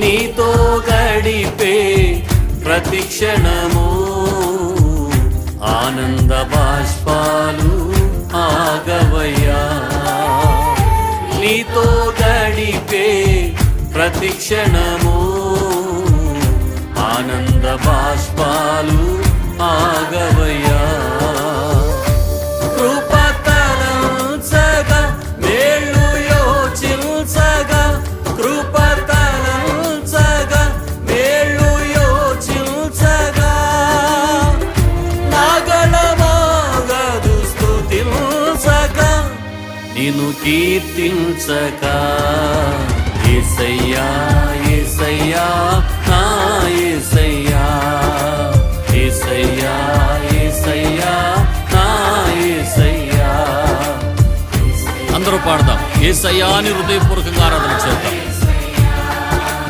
నీతో గడిపే ప్రతి క్షణము ఆనంద బాష్పాలు ఆగవయ్యా. నీతో గడిపే ప్రతి క్షణము ఆనంద బాష్పాలు ఆగవయ్యా. కృపతలంచగా మేళ్ళు యోచించగా, కృపతలంచగా మేళ్ళు యోచించగా, నాగళమాగదు స్తుతించగా, నిన్ను కీర్తించగా. యేసయ్యా యేసయ్యా నా యేసయ్యా, యేసయ్యా యేసయ్యా నా యేసయ్యా. అందరూ పాడదాం, యేసయ్యా అని హృదయపూర్వకంగా ఆరాధన చేద్దాం.